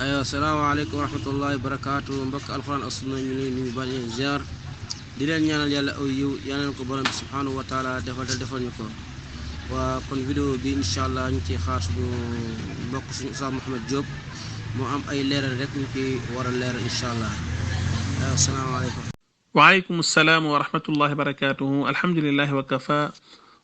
aywa salaamaaleykum wa rahmatullahi wa barakaatu mbokk alxuraan ak sunna ñu leen nuyu bari ziar di leen ñaanal yàlla aw yiw yàlla ko borom bi subhanahu wa taala defal ñu ko waa kon vidéo bi incha allah ñu ciy xaar suñu mbokk suñu Oustaz Mouhamed Diop moo am ay leeral rek ñu ci war a leeral incha allah asalaamaaleykum. waaleykum salaam wa rahmatullahi wa barakaatuhu alhamdulillahi wa kafa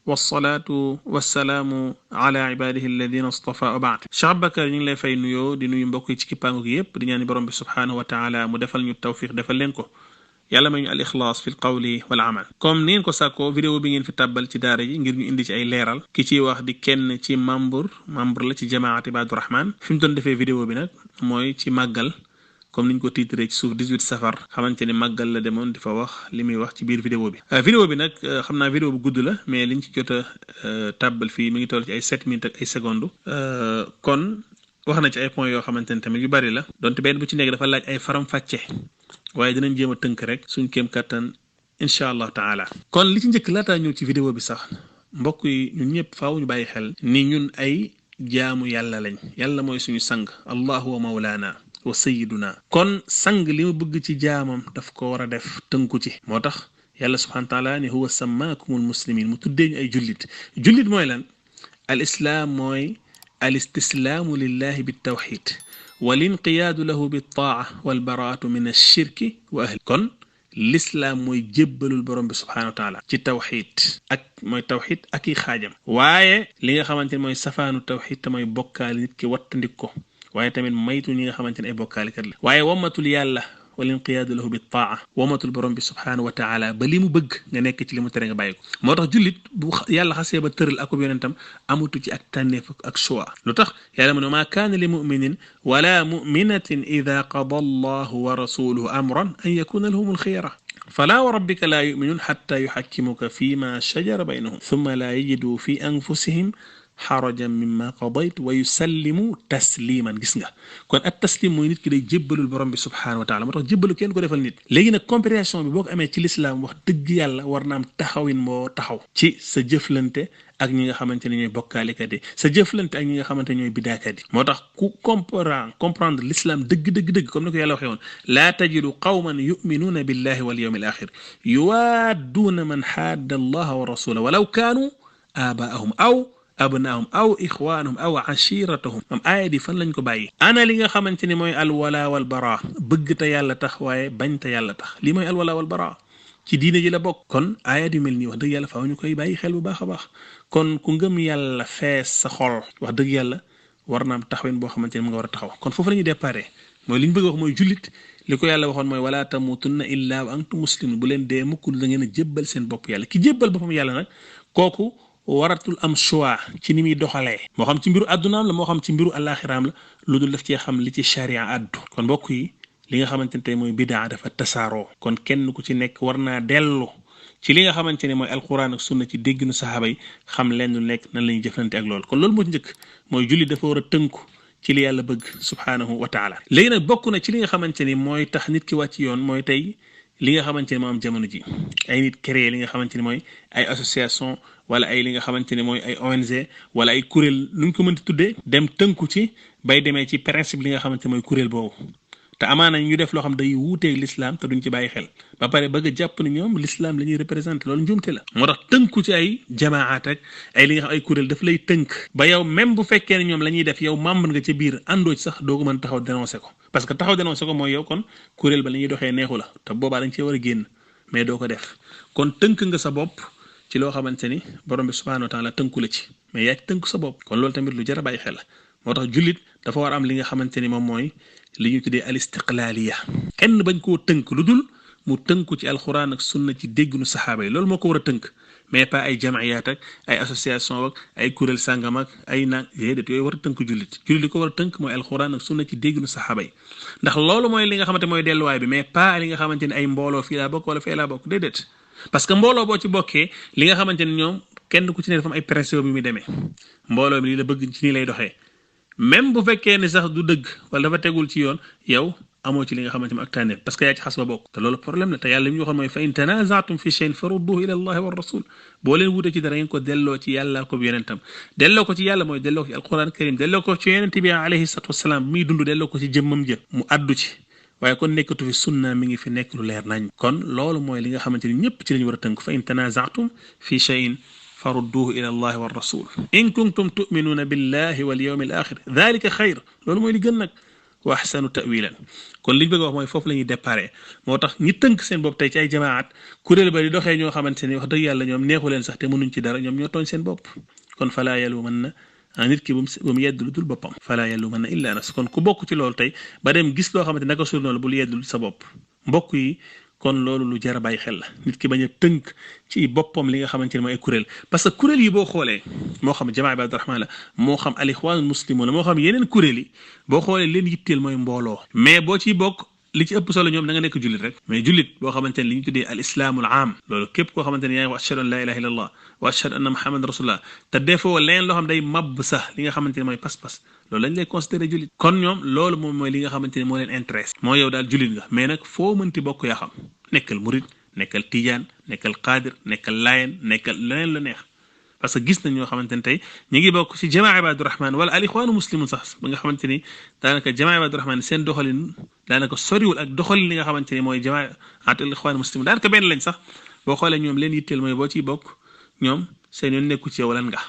wasalaatu wasalaamu ala ibadihi alladina astafa wa baad. Cheikh Aboubacar ñu ngi lay fay nuyoo di nuyu mbokk yi ci kippaangu gi yëpp di ñaan borom bi subhaanahu wa taala mu defal ñu tawfiq defal leen ko yàlla may ñu al ixlaas fi l qawli wal amal. comme ni ngeen ko sàkkoo vidéo bi ngeen fi tàbbal ci daara ji ngir ñu indi ci ay leeral ki ciy wax di kenn ci membre la ci jamaat Ibaadu Rahmaan fi mu doon defee vidéo bi nag mooy ci màggal comme niñ ko titré ci suuf 18 safar xamante ni màggal la demoon di fa wax li muy wax ci biir vidéo bi. vidéo bi nag xam naa vidéo bu gudd la mais liñ ci jot a tàbbal fii mi ngi toll ci ay 7 minutes ak ay secondes kon wax na ci ay points yoo xamante ni tamit yu bari la donte benn bu ci nekk dafa laaj ay faram-fàcce waaye dinañ jéem a tënk rek suñ kéem kattan incha allahu taala. kon li ci njëkk laataa ñëw ci vidéo bi sax mbokk yi ñun ñëpp faaw ñu bàyyi xel ni ñun ay jaamu yàlla lañ yàlla mooy suñu sang allahu wa mawlaana wa sayyiduna kon sang li mu bëgg ci jaamam daf ko war a def tënku ci moo tax yàlla subhanahu wa taala ni huwa sammaakumul muslimin mu tuddee ñu ay jullit mooy lan al islaam mooy al istislaamu lillahi bit tawxid wal inqiyaadu lahu bit taa wal baraatu min ashirki wa ahli kon l'islaam mooy jébbalul borom bi subhanahu wa taala ci tawxid ak mooy tawxid ak i xaajam waaye li nga xamante ne mooy safaanu tawxid te mooy bokkaali nit ki wattandik ko waaye tamit maytu ñi nga xamante ne ay bokkaalikat la waaye wamatul yàlla wal inqiyaadu lahu bi taa wamatul borom bi subhanahu wa taala ba li mu bëgg nga nekk ci li mu tere nga bàyyi ko moo tax jullit bu yàlla xasee ba tëral ak yonentam amatu ci ak tànneef ak choix lu tax yàlla mu ne maa kaana li muminin wala muminatin ida qada allahu wa rasuluhu amran an yakuna lahum alxiyara fala wa rabbika laa yuminuun xatta yuxakkimuka fi ma shajara baynahum thumma laa yajidu fi anfusihim xarajan mimma qadayt wa yusallimu tasliman gis nga kon at taslim mooy nit ki day jébbalul borom bi subhanahu wa taala moo tax jébbalu kenn ko defal nit léegi nag compréhension bi boo ko amee ci lislaam wax dëgg yàlla war na am taxawin moo taxaw ci sa jëflante ak ñi nga xamante ne ñooy bokkaalikat yi sa jëflante ak ñi nga xamante ne ñooy bidaakat yi moo tax ku comprendre l'islam dëgg comme ni ko yàlla waxee woon laa tajidu qawman yuminuuna billahi wal yawmi al axir yuwaadduuna man xaadda allaha wa rasulahu walaw kaanu aabaahum aw abnaahum aw ixwaanahum aw ashiratahum am aaya di fan lañ ko bàyyi ana li nga xamante ni mooy alwala wal bara bëgg te yàlla tax waaye bañ te yàlla tax lii mooy alwala wal bara ci diine ji la bokk kon aaya di mel nii wax dëgg yàlla faaw ñu koy bàyyi xel bu baax a baax kon ku ngëm yàlla fees sa xol wax dëgg yàlla war na am taxawin boo xamante ni mu nga war a taxaw kon foofu la ñuy déparé mooy li ñu bëgg wax mooy jullit li ko yàlla waxoon mooy wala tamutunna illa wa antum muslimun bu leen dee mukk da ngeen a jébbal seen bopp yàlla ki jébbal boppam yàlla nag kooku waratul am choix ci ni muy doxalee moo xam ci mbiru àddunaam la moo xam ci mbiru àllaaxiraam la lu dul def cee xam li ci charia àddu kon mbokk yi li nga xamante ne tey mooy bidaa dafa tasaaroo kon kenn ku ci nekk war naa dellu ci li nga xamante ne mooy alquran ak sunna ci dégginu saxaaba yi xam leen lu nekk nan la ñuy jëflante ak loolu kon loolu moo ci njëkk mooy julli dafa war a tënku ci li yàlla bëgg subhaanahu wa taala léegi nag bokk na ci li nga xamante ni mooy tax nit ki wàcc yoon mooy tey li nga xamante ne moo am jamono ji ay nit créé li nga xamante ne mooy ay association wala ay li nga xamante ne mooy ay ONG wala ay kuréel nu ñu ko mënti tuddee dem tënku ci bay demee ci principe li nga xamante ne mooy kuréel boobu te amaana ñu def loo xam day wuuteeg l'islam te duñ ci bàyyi xel ba pare bëgg a jàpp ne ñoom l'islam la ñuy représenté loolu njuumte la moo tax tënku ci ay jamaat ak ay li nga xam ay kuréel daf lay tënk ba yow même bu fekkee ne ñoom la ñuy def yow membre nga ca biir àndoo ci sax doo ko mën taxaw dénoncé ko parce que taxaw dénoncé ko mooy yow kon kuréel ba la ñuy doxee neexu la te boobaa dañ cee war a génn mais doo ko def kon tënk nga sa bopp ci loo xamante ni borom bi subhanahu wa taala tënku la ci mais yaa ci tënk sa bopp kon loolu tamit lu jar a bàyyi xel la moo tax jullit dafa war a am li nga xamante ni moom mooy li ñu tuddee al istiqlaaliya kenn bañ koo tënk lu dul mu tënku ci alxuraan ak sunna ci déggunu saxaaba yi loolu moo ko war a tënk mais pas ay jamayaat ak ay association ak ay kuréel sàngam ak ay naan déedéet yooyu war a tënk jullit li ko war a tënk mooy alxuraan ak sunna ci déggunu saxaaba yi ndax loolu mooy li nga xamante mooy delluwaay bi mais pas li nga xamante ni ay mbooloo fii laa bokk wala fee laa bokk déedéet parce que mbooloo boo ci bokkee li nga xamante ni ñoom kenn ku ci ne dafa am ay principe bi muy demee mbooloo mi lii la bëgg ci nii lay doxee même bu fekkee ne sax du dëgg wala dafa tegul ci yoon yow amoo ci li nga xamante ne ak tànneef parce que yaa ci xas ba bokk te loolu problème la te yàlla li mu waxoon mooy fa in tanaza'tum fi shay'in farudduhu ila allahi wa rasul boo leen wute ci dara ngeen ko delloo ci yàlla ko yonentam delloo ko ci yàlla mooy delloo ko ci alquran karim delloo ko ci yonent bi alayhi salatu wasalaam muy dund delloo ko ci jëmmam jë mu addu ci waaye kon nekkatu fi sunna mi ngi fi nekk lu leer nañ kon loolu mooy li nga xamante ni ñëpp ci lañu war a tënk fa in tanaza'tum fi shay'in farudduhu ila allahi wa rasul in kuntum tu'minuna billahi wal yawmil akhir dhalika khayr loolu mooy li gën nag wa ahsanu ta'wilan kon liñ bëgg wax mooy foofu la ñuy déparé moo tax ñi tënk seen bopp tey ci ay jamaat kuréel ba di doxee ñoo xamante ni wax dëgg yàlla ñoom neexu leen sax te mënuñ ci dara ñoom ñoo tooñ seen bopp kon falaa yalumanna nit ki bu mu yedd lu dul boppam falaa yalumanna illa nafs kon ku bokk ci loolu tey ba dem gis loo xamante naka suul noonu bul yeddul sa bopp mbokk yi kon loolu lu jar a bàyyi xel la nit ki bañ a tënk ci boppam li nga xamante ne mooy ay kuréel parce que kuréel yi boo xoolee moo xam jamaa ibaadu rahmaan la moo xam al ixwaanul muslimuun moo xam yeneen kuréel yi boo xoolee leen yitteel mooy mbooloo mais boo ciy bokk li ci ëpp solo ñoom da nga nekk jullit rek mais jullit boo xamante ne li ñu tuddee al islaamul aam loolu képp koo xamante ne yaa ngi wax ashhadu an la ilaha illallah wa ashhadu anna muhammad rasulullah te defoo leen loo xam day mabb sax li nga xamante ne mooy pas-pas loolu lañ lay considéré jullit kon ñoom loolu moom mooy li nga xamante ne moo leen intéresse moo yow daal jullit nga mais nag foo mënti bokk yaa xam nekkal murid nekkal tijaan nekkal qaadir nekkal layen nekkal leneen la neex parce que gis nañ ñoo xamante ne tey ñu ngi bokk ci jamaa ibaadu rahmaan wala al ixwaanu muslimun sax ba nga xamante ni daanaka jamaa ibaadu rahmaan seen doxalin daanaka soriwul ak doxalin li nga xamante ni mooy jamaa at al ixwaanu muslimun daanaka benn lañ sax boo xoolee ñoom leen yitteel mooy boo ciy bokk ñoom seen yoon nekku ci yow lan nga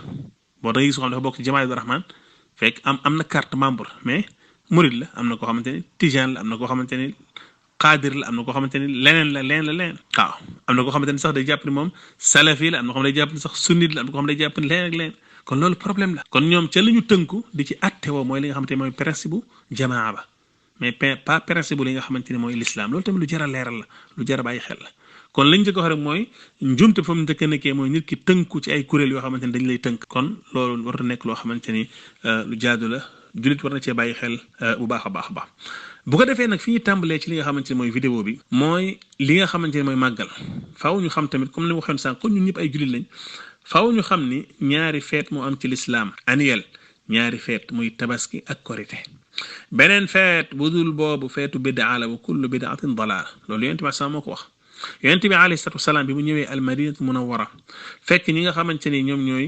boo da nga gis ko xam dafa bokk ci jamaa ibaadu rahmaan fekk am na carte membre mais murid la am na koo xamante ni tijaan la am na koo xamante ni qaadir la am na koo xamante ni leneen waaw am na koo xamante ni sax day jàpp ni moom salafi la am na koo xam day jàpp ni sax sunnit la am na koo xam day jàpp ni leneen ak leneen kon loolu problème la kon ñoom ca la ñu tënku di ci attewoo mooy li nga xamante ni mooy principe bu jamaa ba mais pas principe bu li nga xamante ni mooy l'islam loolu tamit lu jar a leeral la lu jar a bàyyi xel la kon lañ ci ko wax rek mooy njumte fa mu njëkk a nekkee mooy nit ki tënku ci ay kuréel yoo xamante ni dañ lay tënk kon loolu war na nekk loo xamante ni lu jaadu la jullit war na cee bàyyi xel bu baax a baax a baax bu ko defee nag fi ñu tàmbalee ci li nga xamante ne mooy vidéo bi mooy li nga xamante ne mooy màggal faaw ñu xam tamit comme ni ma waxoon sànq kon ñun ñëpp ay jullit lañ faaw ñu xam ni ñaari feet moo am ci lislaam annuel ñaari feet muy tabaski ak korite beneen feet bu dul boobu feetu bidaa la wa kullu bidaatin dalaala loolu yonent bi sama moo ko wax yonent bi alayhi salaatu wasalaam bi mu ñëwee al madinatu munawwara fekk ñi nga xamante ni ñoom ñooy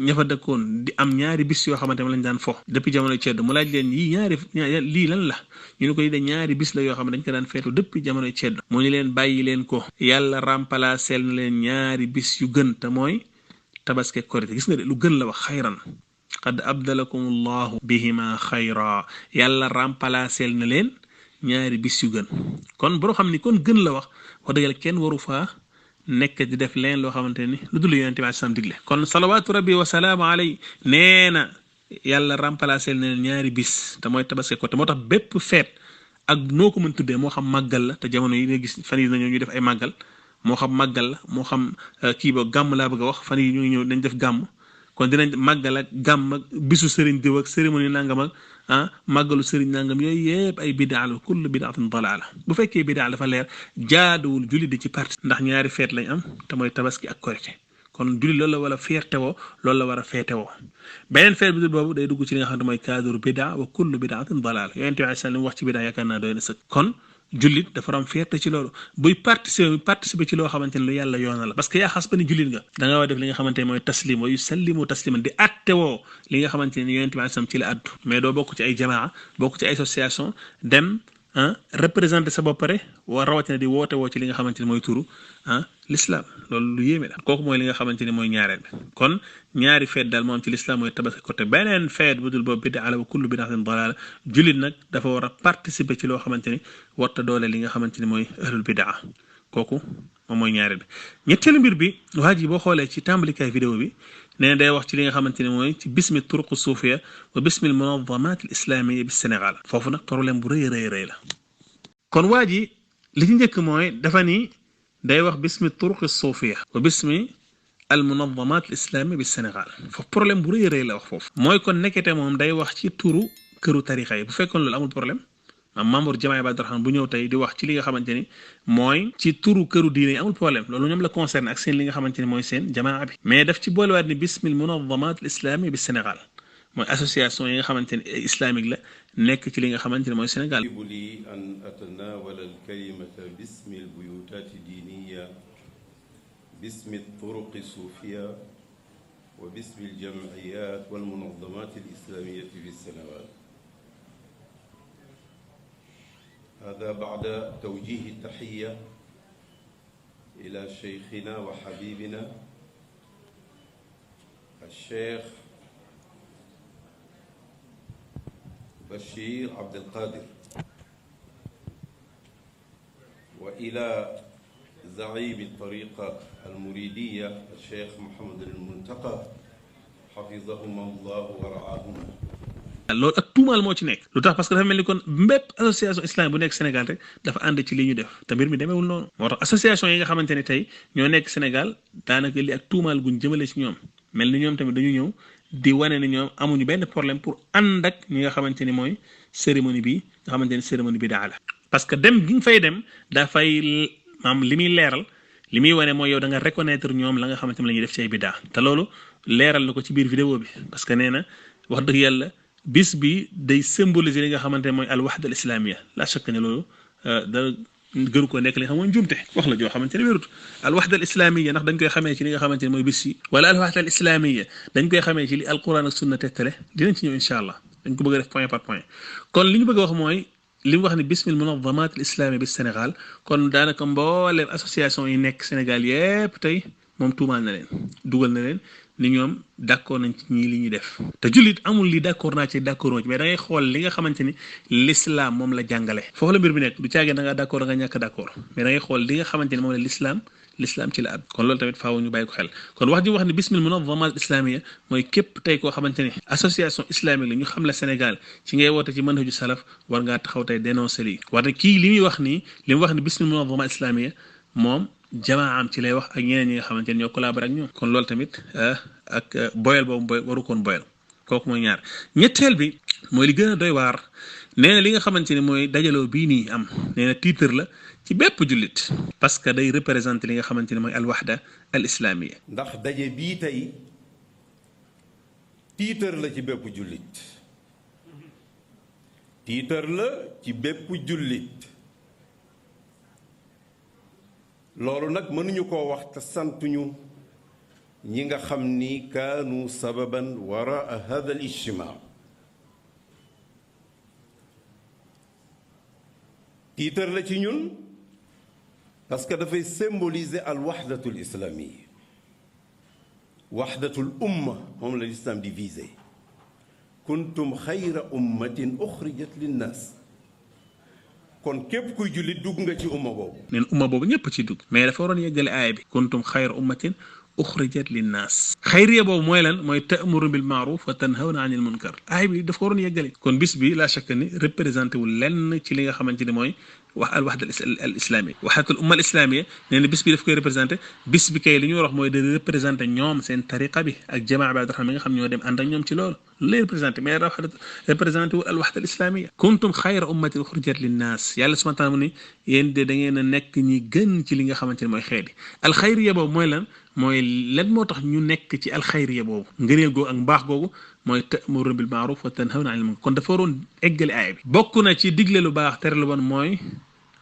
ña fa dëkkoon di am ñaari bis yoo xamante ne lañ daan fo depuis jamono ceddo mu laaj leen yii lii lan la ñu ne ko yi de ñaari bis la yoo xam ne dañ ko daan feetu depuis jamono ceddo mu ñu leen bàyyi leen ko yàlla remplacé na leen ñaari bis yu gën te mooy tabaski korite gis nga de lu gën la wax xayran qad abdalakum allahu bihima xayra yàlla remplacé na leen ñaari bis yu gën kon boo xam ni kon gën la wax dëgg yàlla kenn waru faa nekk di def leen loo xamante ni lu dul yonent bi sallam digle kon salawaatu rabbi wa salaamu alay nee na yàlla remplacé na leen ñaari bis te mooy tabaski ko te moo tax bépp feet ak noo ko mën tuddee moo xam màggal la te jamono yi nga gis fan yi nañoo ñu def ay màggal moo xam màggal la moo xam kii ba gàmm laa bëgg a wax fan yi ñu ngi ñëw dañ def gàmm kon dinañ màggal ak gàmm ak bisu sëriñ diw ak cérémonie nangam ak màggalu sëriñ nangam yooyu yëpp ay bidaa la kullu bidaatin dalaala bu fekkee bidaa dafa leer jaaduwul julli di ci parti ndax ñaari feet lañ am te mooy tabaski ak korite kon julli loolu la war a feetewoo loolu la war a feetewoo beneen feet bi dul boobu day dugg ci li nga xam ne mooy cadre bidaa wa kullu bidaatin dalaala yonent bi sallam wax ci bidaa yaakaar naa doy na sëkk kon jullit dafa am fierté ci loolu buy participer ci loo xamante ne lu yàlla yoona la parce que yaa xas ba ni jullit nga da nga war def li nga xamante ne mooy taslim wa yusallimu tasliman di attewoo li nga xamante ne yonent bi sallam ci la addu mais doo bokk ci ay jamaa bokk ci ay association dem représenté sa bopp pare wa rawatina di woote woo ci li nga xamante ne mooy turu l'islam loolu lu yéeme la kooku mooy li nga xamante ne mooy ñaareel bi kon ñaari feet daal moo am ci l'islam mooy tabaski côté beneen feet bu dul boobu bidaa la wa kullu bidaatin dalaala jullit nag dafa war a participer ci loo xamante ni warta doole li nga xamante ni mooy ahlul bidaa kooku moom mooy ñaareel bi ñetteelu mbir bi waa ji boo xoolee ci tàmbalikaay vidéo bi nee na day wax ci li nga xamante ne mooy ci bismi turuq suufiya wa bismi munazzamat al islamiyya bi Sénégal foofu nag problème bu rëy la kon waa ji li ci njëkk mooy dafa ni day wax bismi turuq suufiya wa bismi al munazzamat al islamiyya bi Sénégal foofu problème bu rëy la wax foofu mooy kon nekkete moom day wax ci turu këru tarixa yi bu fekkoon loolu amul problème membre jamaa ibaadu rahmaan bu ñëw tey di wax ci li nga xamante ni mooy ci turu këru diine yi amul problème loolu ñoom la concerne ak seen li nga xamante ni mooy seen jamaa bi mais daf ci boolewaat ni bismil munazzamat al islamiyya bi Sénégal mooy association yi nga xamante ne islamique la nekk ci li nga xamante ne mooy Sénégal. لي أن أتناول الكلمة باسم البيوتات الدينية باسم الطرق الصوفية وباسم الجمعيات والمنظمات الإسلامية في السنوات. هذا بعد توجيه التحية إلى شيخنا وحبيبنا الشيخ بشير عبد القادر وإلى زعيم الطريقة المريدية الشيخ محمد المنتقى حفظهم الله ورعاهم. loolu ak tuumaal moo ci nekk lu tax parce que dafa mel ni kon mbépp association islamique bu nekk Sénégal rek dafa ànd ci li ñu def te mbir mi demeewul noonu moo tax association yi nga xamante ne tey ñoo nekk Sénégal daanaka li ak tuumaal guñ jëmale ci ñoom mel ni ñoom tamit dañu ñëw di wane ne ñoom amuñu benn problème pour ànd ak ñi nga xamante ni mooy cérémonie bi nga xamante ni cérémonie bi daa la parce que dem gi nga fay dem dafay maam li muy leeral li muy wane mooy yow da nga reconnaître ñoom la nga xamante ne la ñuy def ci ay bidaa te loolu leeral na ko ci biir vidéo bi parce que nee na wax dëgg yàlla bis bi day symboliser li nga xamante ne mooy al wahda al islamia la chaque ne loolu da gënu ko nekk li nga xam mooy njumte wax la joo xamante ne wérut al wahda al islamia ndax dañ koy xamee ci li nga xamante ne mooy bis yi wala al wahda al islamia dañ koy xamee ci li alquran ak sunna tettale dinañ ci ñëw incha allah dañ ko bëgg a def point par point kon li ñu bëgg a wax mooy li mu wax ne bismil munazzamat al islamia bi Sénégal kon daanaka mbooleem association yi nekk Sénégal yépp tey moom tuumaal na leen dugal na leen ni ñoom d'accord nañ ci ñii li ñuy def te jullit amul li d'accord naa ci d'accord naa ci mais da ngay xool li nga xamante ni l'islam moom la jàngale foofu la mbir bi nekk du caagee da ngaa d'accord da nga ñàkk d'accord mais da ngay xool li nga xamante ni moom la l'islam ci la at kon loolu tamit faaw ñu bàyyi ko xel kon wax ji wax ni bismil munazzamat islamia mooy képp tey koo xamante ni association islamique la ñu xam la Sénégal ci ngay woote ci manhaju salaf war ngaa taxaw tey dénoncer lii war na kii li muy wax nii li mu wax ni bismil munazzamat islamia moom jamaa am ci lay wax ak ñeneen ñi nga xamante ne ñoo collaboré ak ñoom kon loolu tamit ak boyal boobu waru koon boyal kooku mooy ñaar ñetteel bi mooy li gën a doy waar nee na li nga xamante ne mooy dajaloo bii nii am nee na titre la ci bépp jullit parce que day représenter li nga xamante ne mooy al wahda al islamia ndax daje bii tey titre la ci bépp jullit titre la ci bépp jullit loolu nag mënuñu koo wax te santuñu ñi nga xam ni kaanu sababan waraa hada al ijtimaa tiitar la ci ñun parce que dafay symboliser al wahdatu al islamiyya wahdatu al umma moom la l'islam di viser kuntum xayra ummatin uxrijat linnaas kon képp kuy jullit dugg nga ci umma boobu neen umma boobu ñëpp ci dugg mais dafa waroon yeggale aaya bi kuntum xayra ummatin uxrijat linnaas xayriya boobu mooy lan mooy ta'muru bil ma'ruf wa tanhawna anil munkar aaya bi dafa waroon yeggale kon bis bi la chaque ni représenté wul lenn ci li nga xamante ni mooy wax al wahda al islamia wahdatul umma al islamia nee na bis bi daf koy représenté bis bi kay li ñu wax mooy de représenté ñoom seen tariqa bi ak jamaa bi Abdurahmaan mi nga xam ñoo dem ànd ak ñoom ci loolu lu lay représenté mais représenté wul al wahda al islamia kuntum xayra ummatin uxrijat linnaas yàlla subhaanahu wa taala mu ni yéen de da ngeen a nekk ñi gën ci li nga xamante ne mooy xeet yi alxayriya boobu mooy lan mooy lan moo tax ñu nekk ci alxayriya boobu ngëneel googu ak mbaax googu mooy ta'muru bil ma'ruf wa tanhawna anil munkar kon dafa waroon eggale aaya bi bokk na ci digle lu baax tere lu bon mooy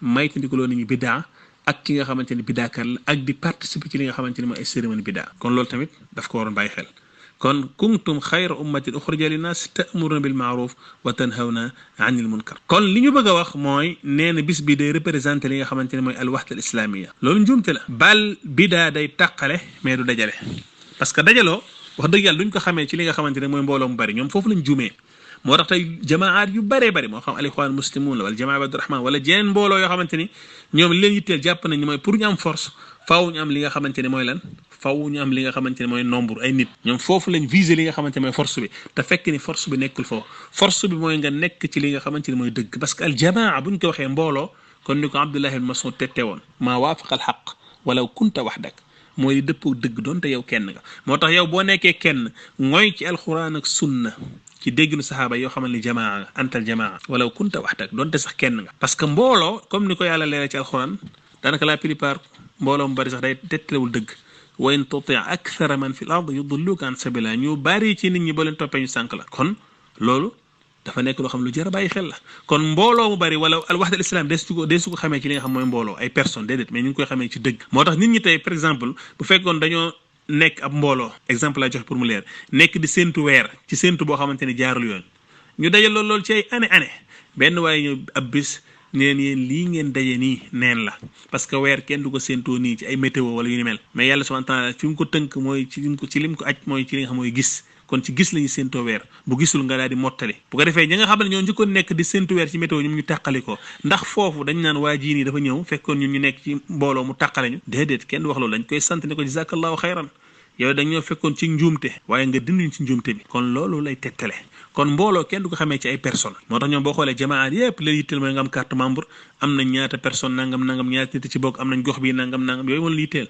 maytandikuloo nit ñi bidaa ak ki nga xamante ne bidaakat la ak di participer ci li nga xamante ne mooy ay cérémonie bidaa kon loolu tamit daf ko waroon bàyyi xel kon kuntum xayra ummatin uxrijat linnaas ta'muruna bil ma'ruf wa tanhawna anil munkar kon li ñu bëgg a wax mooy nee na bis bi day représenté li nga xamante ne mooy al wahda al islamia loolu njuumte la bal bidaa day tàqale mais du dajale parce que dajaloo wax dëgg yàlla duñ ko xamee ci li nga xamante ne mooy mbooloo mu bari ñoom foofu lañ juumee moo tax tey jamaat yu bëree bëri moo xam al ixwaan muslimun la wala jamaa Abdurahmaan wala jeneen mbooloo yoo xamante ni ñoom li leen yitteel jàpp nañ ni mooy pour ñu am force faaw ñu am li nga xamante ne mooy lan faaw ñu am li nga xamante ne mooy nombre ay nit ñoom foofu lañ viser li nga xamante ne mooy force bi te fekk ni force bi nekkul foofu force bi mooy nga nekk ci li nga xamante ne mooy dëgg parce que al jamaa buñ ko waxee mbooloo kon ni ko Abdullah ibn Mas'ud tette woon maa waafaqa al xaq walaw kunta waxdak mooy dëppoo dëgg doonte yow kenn nga moo tax yow boo nekkee kenn mooy ci alquran ak sunna ci dégginu saxaaba yoo xamal ni jamaa nga antal jamaa walaw kunta waxdak doonte sax kenn nga parce que mbooloo comme ni ko yàlla leeral ci alquran daanaka la plupart mbooloo mu bari sax day tettalewul dëgg wa in tuti akthara man fi l ard yudilluka an sabila ñu bari ci nit ñi boo leen toppee ñu sànk la kon loolu dafa nekk loo xam lu jar a bàyyi xel la kon mbooloo mu bari wala al wahda al islam des su ko xamee ci li nga xam mooy mbooloo ay personnes déedéet mais ñu ngi koy xamee ci dëgg moo tax nit ñi tey par exemple bu fekkoon dañoo nekk ab mbooloo exemple la joxe pour mu leer nekk di séntu weer ci séntu boo xamante ni jaarul yoon ñu dajal loolu ci ay année benn waaye ñëw ab bis neen yéen lii ngeen daje nii neen la parce que weer kenn du ko séentoo nii ci ay météo wala yu ni mel mais yàlla subhanahu wa ta'ala fi mu ko tënk mooy ci lim ko aj mooy ci li nga xam mooy gis kon ci gis lañu séentoo weer bu gisul nga daal di mottali bu ko defee ñi nga xam ne ñoo njëkkoon nekk di séentu weer ci météo ñoom ñu tàqali ko ndax foofu dañ naan waa jii nii dafa ñëw fekkoon ñun ñu nekk ci mbooloo mu tàqale ñu déedéet kenn wax loolu dañ koy sant ne ko jazakallahu xayran yow dañoo fekkoon ci njuumte waaye nga dinduñ ci njuumte bi kon loolu lay tegtale kon mbooloo kenn du ko xamee ci ay personnes moo tax ñoom boo xoolee jamaat yépp la yitteel mooy nga am carte membre am nañ ñaata personne nangam ñaata nit ci bokk am nañ gox bi nangam yooyu moom la yitteel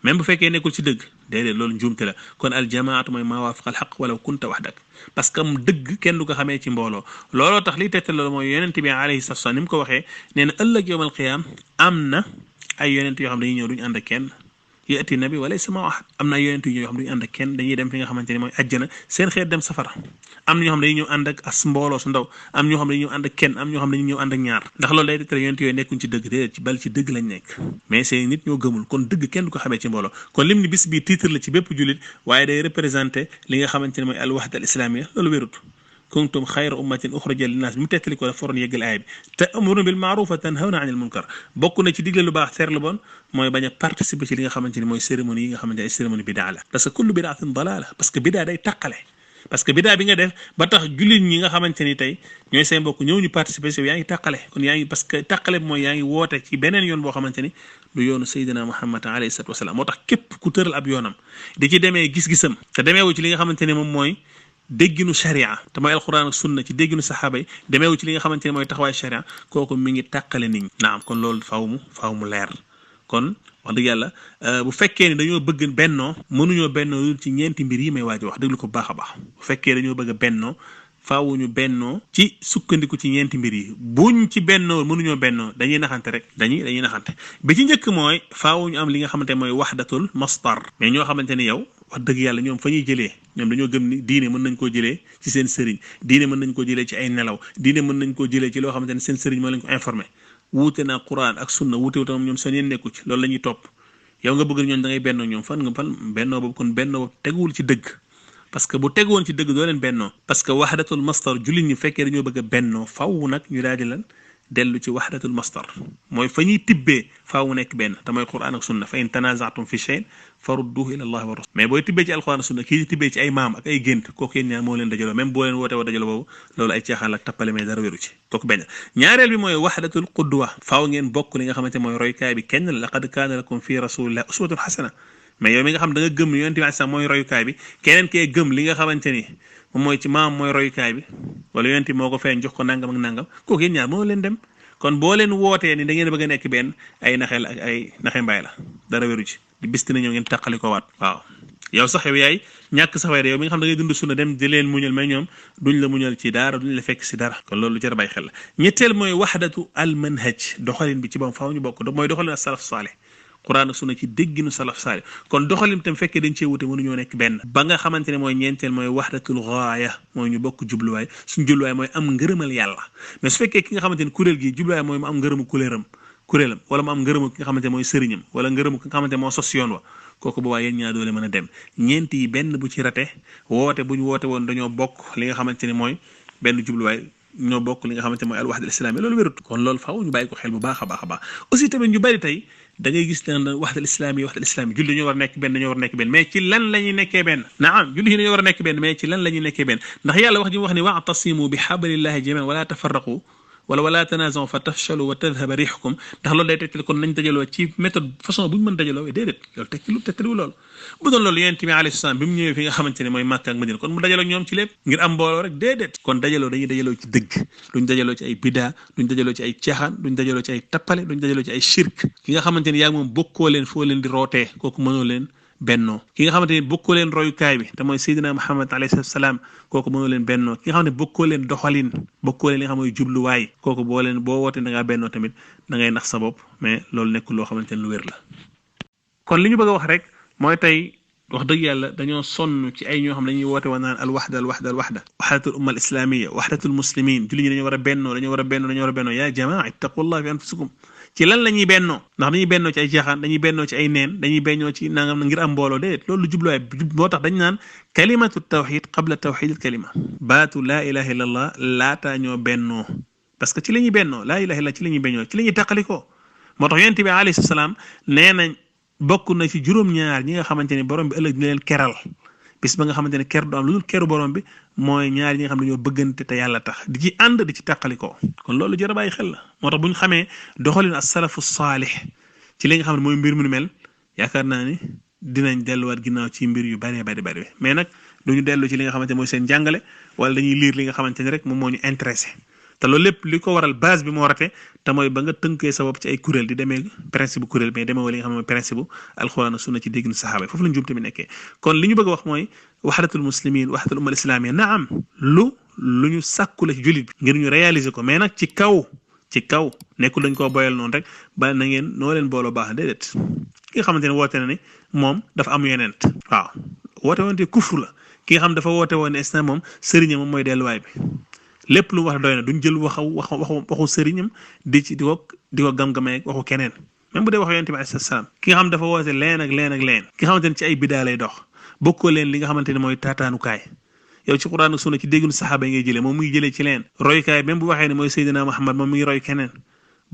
même bu fekkee nekkul ci dëgg déedéet loolu njuumte la kon al jamaatu mooy maa waafaqa al xaq walaw kunta waxdak parce que dëgg kenn du ko xamee ci mbooloo looloo tax liy tegtal loolu mooy yonent bi alayhi salaatu wa salaam ni mu ko waxee nee na ëllëg yawmal qiyaam am na ay yonent yoo xam dañuy ñëw duñu ànd ak kenn yati nabi wala sama ahad am na ay yonent yu ñëw yoo xam duñu ànd ak kenn dañuy dem fi nga xamante ni mooy àjjana seen xeet dem safara am na ñoo xam dañuy ñëw ànd ak as mbooloo su ndaw am ñoo xam dañuy ñëw ànd ak kenn am ñoo xam dañuy ñëw ànd ak ñaar ndax loolu day tegtal yonent yooyu nekkuñ ci dëgg déedéet ci bal ci dëgg lañ nekk mais c'est nit ñoo gëmul kon dëgg kenn du ko xamee ci mbooloo kon lim ni bis bi titre la ci bépp jullit waaye day représenté li nga xamante ne mooy al wahda al islamiyya loolu wérut kuntum xayra ummatin uxrijat linnaas bi mu tettali ko la foroon yeggal aaya bi ta'muruna bil ma'ruf wa tanhawna 'anil munkar bokk na ci digle lu baax tere lu bon mooy bañ a participer ci li nga xamante ni mooy cérémonie yi nga xamante ne ay cérémonie bidaa la parce que kullu bidaatin dalaala parce que bidaa day tàqale parce que bidaa bi nga def ba tax jullit ñi nga xamante ni tey ñooy seen mbokk ñëw ñu participer si yaa ngi tàqale kon yaa ngi parce que tàqale bi mooy yaa ngi woote ci beneen yoon boo xamante ni du yoonu Seydina Muhammad alayhi salaatu wasalaam moo tax képp ku tëral ab yoonam di ci demee gis-gisam te demeewu ci li nga xamante ne moom mooy dégginu sharia te mooy alquran ak sunna ci dégginu saxaaba yi demeewu ci li nga xamante ne mooy taxawaay sharia kooku mi ngi tàqale nit ñi naam kon loolu faaw mu leer kon wax dëgg yàlla bu fekkee ni dañoo bëgg bennoo mënuñoo bennoo ci ñeenti mbir yi may waaj wax déglu ko baax a baax bu fekkee dañoo bëgg a bennoo faawuñu bennoo ci sukkandiku ci ñeenti mbir yi buñ ci bennoo mënuñoo bennoo dañuy naxante rek dañuy naxante bi ci njëkk mooy faawuñu am li nga xamante mooy wahdatul masdar mais ñoo xamante ni yow wax dëgg yàlla ñoom fa ñuy jëlee ñoom dañoo gëm ni diine mën nañ koo jëlee ci seen sëriñ diine mën nañ koo jëlee ci ay nelaw diine mën nañ koo jëlee ci loo xamante ne seen sëriñ moo leen ko informé wuute naa Quran ak sunna wuute wu tam ñoom seen yéen nekku ci loolu la ñuy topp yow nga bëgg ñoom da ngay bennoo ñoom fan bennoo boobu kon bennoo boobu teguwul ci dëgg parce que bu teguwoon ci dëgg doo leen bennoo parce que wahdatul masdar jullit ñi fekkee dañoo bëgg a bennoo faw nag ñu daal di lan dellu ci wahdatul masdar mooy fa ñuy tibbee faaw mu nekk benn te mooy Quran ak sunna fa in tanaza'tum fi shay'in farudduhu ila Allah wa rasul mais booy tibbee ci alquran ak sunna kii tibbee ci ay maam ak ay gént kooku yéen ñaar moo leen dajaloo même boo leen woote wa dajaloo boobu loolu ay caaxaan ak tappale mais dara wéru ci kooku benn ñaareel bi mooy wahdatul qudwa faaw ngeen bokk li nga xamante mooy roykaay bi kenn la laqad kaana lakum fi rasulillahi uswatun hasana mais yow mi nga xam da nga gëm yonent bi sax mooy royukaay bi keneen kee gëm li nga xamante ni moom mooy ci maam mooy royukaay bi wala yonent bi moo ko feeñ jox ko nangam ak nangam kooku yéen ñaar moo leen dem kon boo leen wootee ni da ngeen bëgg a nekk benn ay naxel ak ay naxe mbaay la dara wéru ci di bis dina ñëw ngeen tàqali ko waat waaw yow sax yow yaay ñàkk sax waaye yow mi nga xam da ngay dund sunna dem di leen muñal mais ñoom duñ la muñal ci dara duñ la fekk si dara kon loolu jar a bàyyi xel la ñetteel mooy wahdatu al manhaj doxalin bi ci bam faaw ñu bokk mooy doxalin as-salaf salih Quran ak sunna ci dégginu salaf salih kon doxalin tam fekkee dañ cee wute mënuñoo nekk benn ba nga xamante ne mooy ñeenteel mooy wahdatul gaaya mooy ñu bokk jubluwaay suñ jubluwaay mooy am ngërëmal yàlla mais su fekkee ki nga xamante ne kuréel gi jubluwaay mooy mu am ngërëmu kuréelam wala mu am ngërëmu ki nga xamante ne mooy sëriñam wala ngërëmu ki nga xamante ne moo sos yoon wa kooku boobaa yéen ñaar doole mën a dem ñeent yi benn bu ci rate woote bu ñu woote woon dañoo bokk li nga xamante ne mooy benn jubluwaay ñoo bokk li nga xamante mooy al wahda al islamiyya loolu wérut kon loolu faaw ñu bàyyi ko xel bu baax a baax a baax aussi tamit ñu bari tey da ngay gis ne wahda al islamiyya julli dañoo war a nekk benn dañoo war a nekk benn mais ci lan la ñuy nekkee benn naam julli yi dañoo war a nekk benn mais ci lan la ñuy nekkee benn ndax yàlla wax ji mu wax ni wa'tasimu bi hablillahi jami'an wala tafarraqu wala tanazaw fa tafshalu wa tadhhaba rihukum ndax loolu day tegtal kon nañ dajaloo ci méthode façon bu ñu mën dajaloo déedéet loolu tegtalu loolu bu doon loolu yonent bi alayhi salaam bi mu ñëwee fi nga xamante ne mooy Makka ak Madina kon mu dajaloo ñoom ci lépp ngir am mbooloo rek déedéet kon dajaloo dañuy dajaloo ci dëgg duñ dajaloo ci ay bidaa duñ dajaloo ci ay caaxaan duñ dajaloo ci ay tappale duñ dajaloo ci ay shirk ki nga xamante ne yaa ngi moom bokkoo leen foo leen di rootee kooku mënoo leen bennoo ki nga xamante ne bokkoo leen royukaay bi te mooy Seydina Muhammad alayhi salaam kooku mënoo leen bennoo ki nga xam ne bokkoo leen doxalin bokkoo leen li nga xam mooy jubluwaay kooku boo wootee da ngaa bennoo tamit da ngay nax sa bopp mais loolu nekkul loo xamante ne lu wér la kon li ñu bëgg a wax rek mooy tey wax dëgg yàlla dañoo sonn ci ay ñoo xam dañuy woote woon naan al waxda waxdatul umma al islamiyya waxdatul muslimin julli ñi dañoo war a bennoo yaa jamaa ittaqullah fi anfusikum ci lan la ñuy bennoo ndax dañuy bennoo ci ay jeexaan dañuy bennoo ci ay neen dañuy bennoo ci nangam ngir am mbooloo déedéet loolu jubluwaay moo tax dañ naan kalimatu tawxid qabla tawxidil kalima baatu laa ilaha illallah laataa ñoo bennoo parce que ci la ñuy bennoo laa ilaha illallah ci la ñuy bennoo ci la ñuy tàqalikoo moo tax yonent bi alayhi salaam nee nañ bokk na ci juróom-ñaar ñi nga xamante ni borom bi ëllëg dina leen keral bis ba nga xamante ne ker du am lu dul keru borom bi mooy ñaar ñi nga xam ne dañoo bëggante te yàlla tax di ci ànd di ci tàqalikoo kon loolu jar a bàyyi xel la moo tax bu ñu xamee doxalin as-salafu saalih ci li nga xam ne mooy mbir mu mel yaakaar naa ni dinañ delluwaat ginnaaw ci mbir yu bari mais nag duñu dellu ci li nga xamante ne mooy seen jàngale wala dañuy lire li nga xamante ne rek moom moo ñu intéressé te loolu lépp li ko waral base bi moo rate te mooy ba nga tënkee sa bopp ci ay kuréel di demee principe bu kuréel mais demee wala li nga xam ne mooy principe bu alxuraan sunna ci dégg na saxaaba foofu la ñu jumte mi nekkee kon li ñu bëgg a wax mooy waxdatul muslimin waxdatul umma al islamiyya naam lu ñu sàkku la ci jullit bi ngir ñu réaliser ko mais nag ci kaw nekkul dañ koo boyal noonu rek ba na ngeen noo leen booloo baax déedéet ki nga xamante ne woote na ni moom dafa am yeneen waaw woote woonte kufru la ki nga xam dafa woote woon ne instant moom sëriñam moom mooy delluwaay bi lépp lu wax doy na duñ jël waxu sëriñam di ko gam-gamee waxu keneen même bu dee wax yonent bi alayhi salaam ki nga xam dafa woote leen ak ki nga xamante ne ci ay bidaa lay dox bokkoo leen li nga xamante ne mooy taataanukaay yow ci Quraan ak sunna ci déggunu saxaaba yi ngay jëlee moom muy jëlee ci leen roykaay même bu waxee ne mooy Seydina Muhammad moom mi ngi roy keneen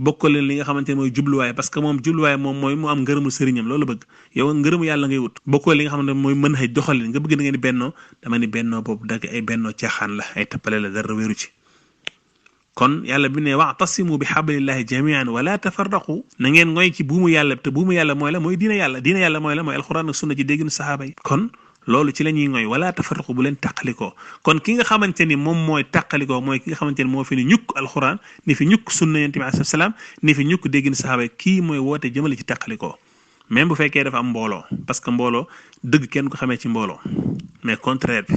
bokkoo leen li nga xamante ne mooy jubluwaay parce que moom jubluwaay moom mooy mu am ngërëmu sëriñam loolu bëgg yow ngërëmu yàlla ngay wut bokkoo li nga xamante ne mooy mën xëy doxalin nga bëgg na ngeen di bennoo dama ni bennoo boobu dagg ay bennoo caaxaan la ay tappale la dara wéru ci kon yàlla bi ne wa'tasimu bi hablillahi jami'an wala tafarraqu na ngeen ngoy ci buumu yàlla te buumu yàlla mooy la mooy diina yàlla mooy la mooy alxuraan ak sunna ci dégg na saxaaba yi kon loolu ci la ñuy ngoy wala tafarraqu bu leen tàqalikoo kon ki nga xamante ni moom mooy tàqalikoo mooy ki nga xamante ni moo fi ni ñukk alxuraan ni fi ñukk sunna yonent bi alayhi salaam ni fi ñukk dégg na saxaaba yi kii mooy woote jëmale ci tàqalikoo même bu fekkee dafa am mbooloo parce que mbooloo dëgg kenn ko xamee ci mbooloo mais contraire bi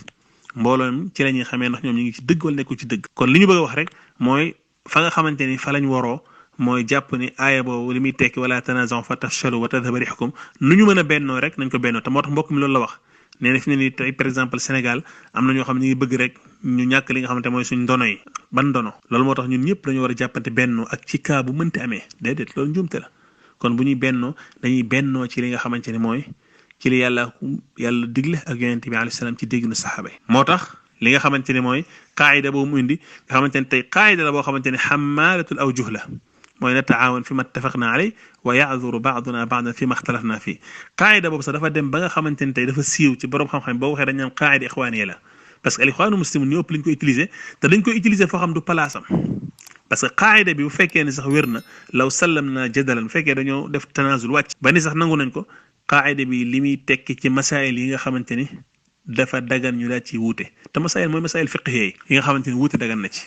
mbooloo ci la ñuy xamee ndax ñoom ñu ngi ci dëgg wala nekkul ci dëgg kon li ñu bëgg a wax rek mooy fa nga xamante ni fa lañ waroo mooy jàpp ni aaya boobu li muy tekki wala tanaza'u fa tafshalu wa tadhhaba rihukum nu ñu mën a bennoo rek nañ ko bennoo te moo tax mbokk mi loolu la wax nee na fi ne nii tey par exemple Sénégal am na ñoo xam ne ñu ngi bëgg rek ñu ñàkk li nga xamante mooy suñ ndono yi ban ndono loolu moo tax ñun ñëpp dañu war a jàppante bennoo ak ci kaa bu mënti amee déedéet loolu njuumte la kon bu ñuy bennoo dañuy bennoo ci li nga xamante ni mooy ci li yàlla digle ak yonent bi alayhi salaam ci dégginu saxaaba yi moo tax li nga xamante ne mooy qaayida boobu mu indi nga xamante ne tey qaayida la boo xamante ne xammaalatul awjuh la mooy nata'aawan fi ma ittafaqna alayhi wa ya'dhuru ba'duna ba'dan fi ma ixtalafna fii qaayida boobu sax dafa dem ba nga xamante ne tey dafa siiw ci borom xam-xam boo waxee dañ naan qaayida ixwaaniya la parce que al ixwaanu muslimun ñëpp lañ ko utiliser te dañ koy utiliser foo xam du palaasam parce que qaayida bi bu fekkee ne sax wér na law sallamna jadalan bu fekkee dañoo def tanazul wàcc ba ni sax nangu nañ ko qaayida bi li muy tekki ci masaayil yi nga xamante ni dafa dagan ñu daal ci wuute te masaayil mooy masaayil fiqhiyya yi nga xamante ni wuute dagan na ci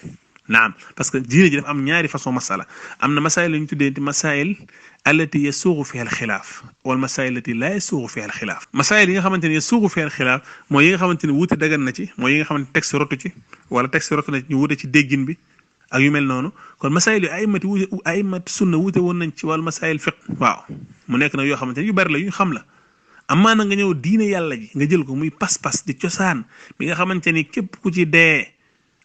naam parce que diine ji dafa am ñaari façon masala am na masaayil yu ñu tuddee masaayil allati yasuugu fiha alxilaaf wal masaayil allati laa yasuugu fiha alxilaaf masaayil yi nga xamante ni yasuugu fiha alxilaaf mooy yi nga xamante ni wuute dagan na ci mooy yi nga xamante texte rotu ci wala texte rotu na ci ñu wuute ci déggin bi ak yu mel noonu kon masaayil yu aimati sunna wuute woon nañ ci wàllu masaayil fiq waaw mu nekk nag yoo xamante ni yu bari la yu xam la amaa na nga ñëw diine yàlla ji nga jël ko muy pas-pas di cosaan bi nga xamante ni képp ku ci dee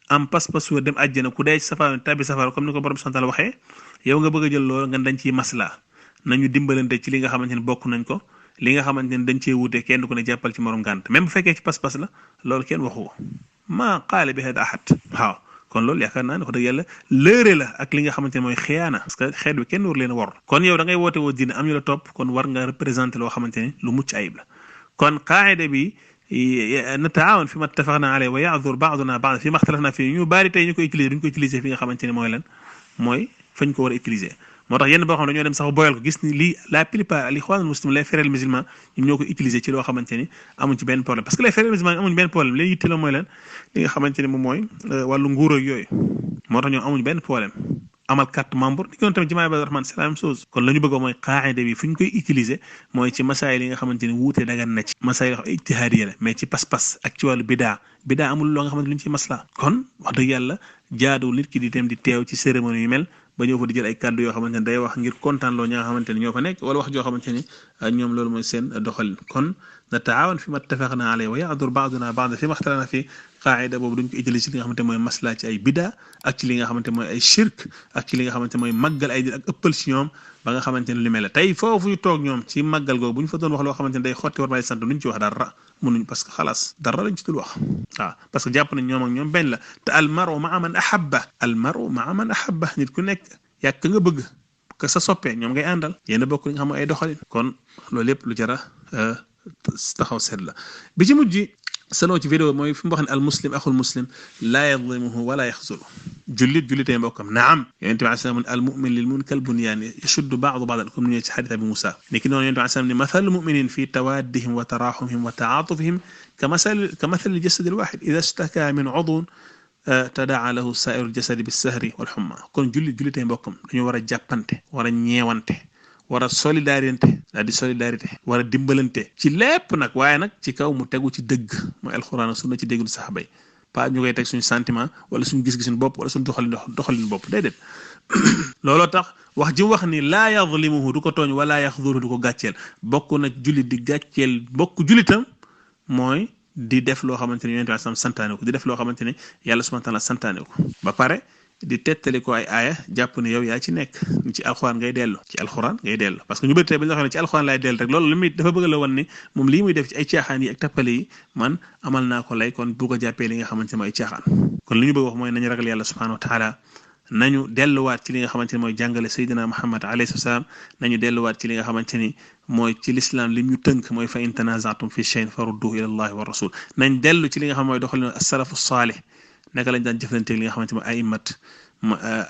am pas-pas wa dem àjjana ku dee ci safara tabbi safara comme ni ko borom santal waxee yow nga bëgg a jël loolu nga dañ ciy masla nañu dimbalante ci li nga xamante ni bokk nañ ko li nga xamante ni dañ cee wute kenn ku ne jàppal ci morom gànt même bu fekkee ci pas-pas la loolu kenn waxu ko maa qaala bi hada ahad waaw kon loolu yaakaar naa ne wax dëgg yàlla lëre la ak li nga xamante ne mooy xiyaana parce que xeet bi kenn war leen a war kon yow da ngay woote woo diine am ñu la topp kon war nga représenté loo xamante ni lu mucc ayib la kon qaayida bi nata'aawan fi ma ittafaqna alayhi wa ya'dhur ba'duna ba'dan fi ma ikhtalafna fii ñu bari tey ñu koy utiliser duñ ko utiliser fi nga xamante ni mooy lan mooy fañ ko war a utiliser moo tax yenn boo xam ne dañoo dem sax boyal ko gis ni lii la plupart al ikhwan al muslimin les frères musulmans ñoom ñoo ko utiliser ci loo xamante ni amuñ ci benn problème parce que les frères musulmans amuñ benn problème li yitte la mooy lan li nga xamante ni moom mooy wàllu nguur ak yooyu moo tax ñoom amuñ benn problème amal carte membre di koon tamit ci Ibadu Rahman c'est la même chose kon la ñu bëgg mooy qaa'ida bi fu ñu koy utiliser mooy ci masaayil yi nga xamante ni wuute dagan na ci masaayil yoo xam ijtihaadiya la mais ci pas-pas ak ci wàllu bidaa amul loo nga xamante ni ñu ci masla kon wax dëgg yàlla jaaduwul nit ki di dem di teew ci cérémonie yu mel ba ñëw fa di jël ay kàddu yoo xamante ne day wax ngir kontaan loo ña nga xamante ne ñoo fa nekk wala wax joo xamante ni ñoom loolu mooy seen doxalin kon nataawan fi ma ittafaqna alayhi wa ya'dur ba'duna ba'dan fi ma ixtalafna fi qaida boobu duñ ko utiliser ci li nga xamante mooy masla ci ay bida ak ci li nga xamante mooy ay shirk ak ci li nga xamante mooy màggal ay ak ëppal si ñoom ba nga xamante ne lu mel la tey foofu ñu toog ñoom ci màggal googu bu ñu fa doon wax loo xamante ne day xotti war may sant duñ ci wax dara mënuñ parce que xalaas dara lañ ci dul wax waaw parce que jàpp nañ ñoom ak ñoom benn la te al maru ma'a man ahabba nit ku nekk yàgg nga bëgg que sa soppee ñoom ngay àndal yéen a bokk li nga xam ay doxalin kon loolu lépp lu jara taxaw seet la bi ci mujj selon ci vidéo mooy fi mu wax ne al muslim axul muslim laa yadlimuhu wala yaxzulu jullitee mbokkam naam yonente bi alayhi salaam al mu'min lil mu'min kal bunyan yashuddu ba'du ba'dan comme ni ñëwee ci xadis abi Musa niki noonu yonente bi alayhi salaam ne mathalu mu'minin fi tawaddihim wa tarahumihim wa ta'atufihim ka mathali jasadi al wahid idha ishtaka min 'udwin tadaa lahu sa'iru al jasadi bis sahri wal humma kon jullitee mbokkam dañu war a jàppante war a ñeewante war a solidarité war a dimbalante ci lépp nag waaye nag ci kaw mu tegu ci dëgg mooy alxuraan sunna ci déglu saxaaba yi pas ñu koy teg suñu sentiment wala suñu gis-gisin bopp wala suñu doxalin bopp déedéet looloo tax wax ji wax ni laa yadlimuhu du ko tooñ wala yaxduru du ko gàcceel bokk na jullit di gàcceel bokk jullitam mooy di def loo xamante ne yonent bi sallam santaane ko di def loo xamante ne yàlla subhaanahu wa taala santaane ko ba pare di tettali ko ay aaya jàpp ne yow yaa ci nekk ci alxuraan ngay dellu parce que ñu bëri tey ba ñu waxee ne ci alxuraan laay dellu rek loolu li muy dafa bëgg la woon ni moom lii muy def ci ay caaxaan yi ak tappale yi man amal naa ko lay kon bu ko jàppee li nga xamante ne mooy caaxaan kon li ñu bëgg wax mooy nañu ragal yàlla subhaanahu wa taala nañu delluwaat ci li nga xamante ne mooy jàngale Seydina Muhammad alayhi salaam nañu delluwaat ci li nga xamante ni mooy ci lislaam lim ñu tënk mooy fa in tanaza'tum fi shay'in farudduhu ila allahi wa rasul nañ dellu ci li nga xam mooy doxalin as-salafu saalih naka lañ daan jëflante li nga xamante mooy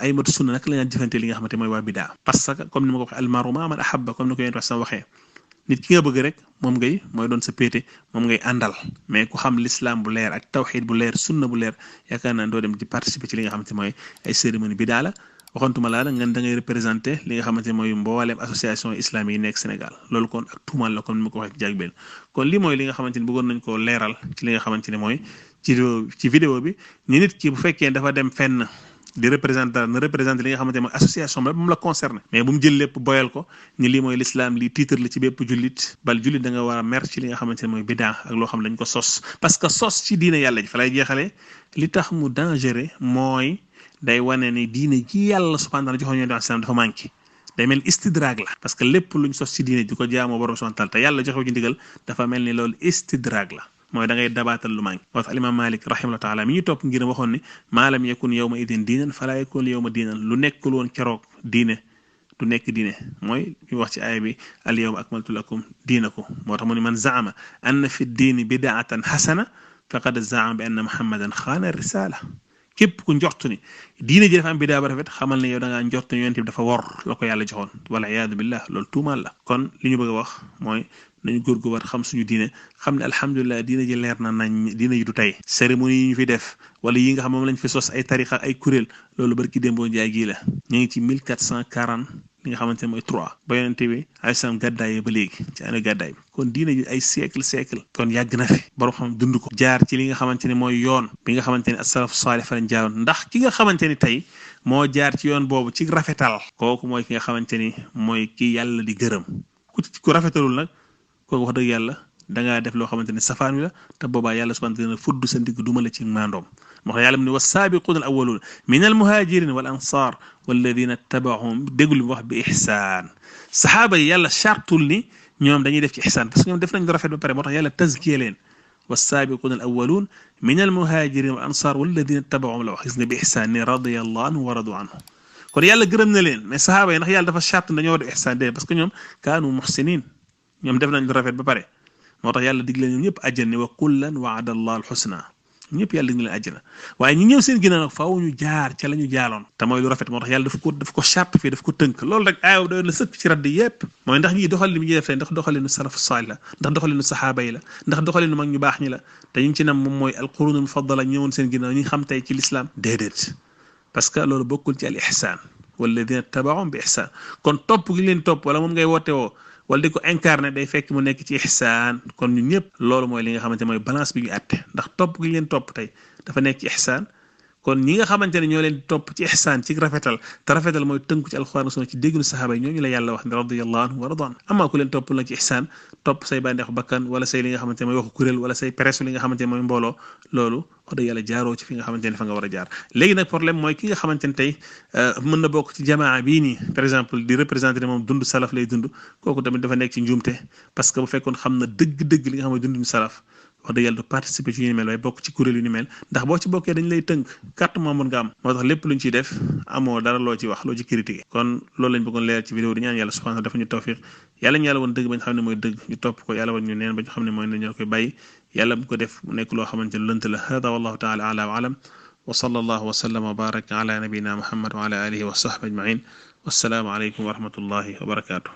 aymatu sunna naka lañ daan jëflante li nga xamante mooy waa bidaa parce que comme ni ma ko waxee almaru ma man ahabba comme ni ko yéen waxee nit ki nga bëgg rek moom ngay mooy doon sa péete moom ngay àndal mais ku xam l'islam bu leer ak tawxid bu leer sunna bu leer yaakaar naa doo dem di participer ci li nga xamante mooy ay cérémonie bidaa la waxantuma laa la ngeen da ngay représenté li nga xamante ne mooy mbooleem association islamique yi nekk Sénégal loolu kon ak tuumal la comme ni ma ko waxee ci jagbeen kon lii mooy li nga xamante ni bëggoon nañ koo leeral ci li nga xamante ne mooy ci vidéo bi ni nit ki bu fekkee dafa dem fenn di représenté li nga xamante ne mooy association ba mu la concerné mais bu mu jël lépp boyal ko ni lii mooy l'islam lii titre la ci bépp jullit bal jullit da nga war a mer ci li nga xamante ne mooy bidaa ak loo xam ne dañ ko sos parce que sos ci diine yàlla ji fa lay jeexalee li tax mu dangereux mooy day wane ni diine ji yàlla subhaanahu wa taala joxoon Yonent bi sallam dafa manqué day mel istidraag la parce que lépp luñ sos ci diine di ko jaamoo borom subhaanahu wa taala te yàlla joxe ci ndigal dafa mel ni loolu istidraag la mooy da ngay dabaatal lu manqué moo tax alimaam Malik rahimahullah taala mi ñu topp ngir waxoon ni maa lam yakun yawma idin diinan falaa yakun yawma diinan lu nekkul woon keroog diine du nekk diine mooy ñu wax ci aaya bi al yawma akmaltu lakum diinakum moo tax mu ne man zaama anna fi diini bidaatan xasana faqad zaama bi anna muhammadan xaana risala képp ku njort ni diine ji dafa am bidaa ba rafet xamal ne yow da ngaa njort ni yonent bi dafa wor la ko yàlla joxoon wala iyaadu billah loolu tuumaal la kon li ñu bëgg a wax mooy nañu góorgóorlu xam suñu diine xam ne alhamdulilah diine ji leer na nañ diine ji du tey cérémonie yi ñu fi def wala yi nga xam moom lañ fi sos ay tarixa ay kuréel loolu barki démboo njaay gii la ñu ngi ci 1440 li nga xamante ne mooy 3 ba yonente bi alayhi salaam gàddaay ba léegi ci année gàddaay bi kon diine ji ay siècle kon yàgg na fi borom xam dund ko jaar ci li nga xamante ne mooy yoon bi nga xamante ne as-salaf saalih fa lañ jaaroon ndax ki nga xamante ni tey moo jaar ci yoon boobu ci rafetal kooku mooy ki nga xamante ni mooy ki yàlla di gërëm ku rafetalul nag kooku wax dëgg yàlla dangaa def loo xamante ne safaan wi la te boobaa yàlla subhaanahu wa taala fudd sa ndigg duma la ci maandoom moo tax yàlla mu ne was-saabiquuna al-awwaluuna min al-muhaajiriina wal ansaar walladiina ttabacuhum déglu wax bi ihsaan saxaaba yi yàlla chartul ni ñoom dañuy def ci ihsaan parce que ñoom def nañ lu rafet ba pare moo tax yàlla tazkiye leen was-saabiquuna al-awwaluuna min al-muhaajiriina wal ansaar walladiina ttabacuhum la wax gis nga bi ihsaan ni radiyallaahu anhum wa radu anhu kon yàlla gërëm na leen mais saxaaba yi ndax yàlla dafa chart dañoo war a def ihsaan de parce que ñoom kaanu muhsiniin ñoom def nañ lu rafet ba pare moo tax yàlla digle ñoom ñëpp àjjana wa kullan wa'ada Allahu al-husna ñëpp yàlla digle leen àjjana waaye ñi ñëw seen ginnaaw nag faaw ñu jaar ca la ñu jaaloon te mooy lu rafet moo tax yàlla daf ko charte fii daf ko tënk loolu rek aaw doon la sëkk ci radd yëpp mooy ndax ñii doxalin bi ñuy def tey ndax doxalinu salaf saalih la ndax doxalinu saxaaba yi la ndax doxalinu mag ñu baax ñi la te ñu ci nam moom mooy alqurunul mufaddala ñëwoon seen ginnaaw ñi xam tey ci l'islam déedéet parce que loolu bokkul ci al ihsaan walladina tabaahum bi ihsaan kon topp gi leen topp wala moom ngay woote woo wala di ko incarné day fekk mu nekk ci ihsaan kon ñun ñëpp loolu mooy li nga xamante mooy balance bi ñu àtte ndax topp gi leen topp tey dafa nekk ci ihsaan kon ñi nga xamante ne ñoo leen di topp ci ihsaan ci rafetal te rafetal mooy tënku ci alxuraan sunna ci déggunu saxaaba yi ñooñu la yàlla wax ne radiyallahu anhu wa radwan amaa ku leen topp la ci ihsaan topp say bànneexu bakkan wala say li nga xamante ne mooy waxu kuréel wala say presse li nga xamante ne mooy mbooloo loolu wax dëgg yàlla jaaroo ci fi nga xamante ne fa nga war a jaar léegi nag problème mooy ki nga xamante ne tey mën na bokk ci jamaa bii nii par exemple di représenter moom dund salaf lay dund kooku tamit dafa nekk ci njuumte parce que bu fekkoon xam na dëgg-dëgg li nga xam ne dunduñu salaf wax dëgg yàlla du participer ci yu ni mel waaye bokk ci kuréel yu ni mel ndax boo ci bokkee dañ lay tënk carte membre nga am moo tax lépp luñ ciy def amoo dara loo ci wax loo ci critiquer kon loolu lañ bëggoon leer ci vidéo di ñaan yàlla subhanahu dafa ñu tawfiq yàlla ñu yàlla woon dëgg ba ñu xam ne mooy dëgg ñu topp ko yàlla woon ñu neen ba ñu xam ne mooy ne ñoo koy bàyyi yàlla bu ko def mu nekk loo xamante ne lënt la hada wallahu taala ala wa alam wa sallallahu wa sallam wa baraka ala nabina muhammad wa ala alihi wa sahbi ajmain wassalaamu aleykum wa rahmatullahi wa barakatuh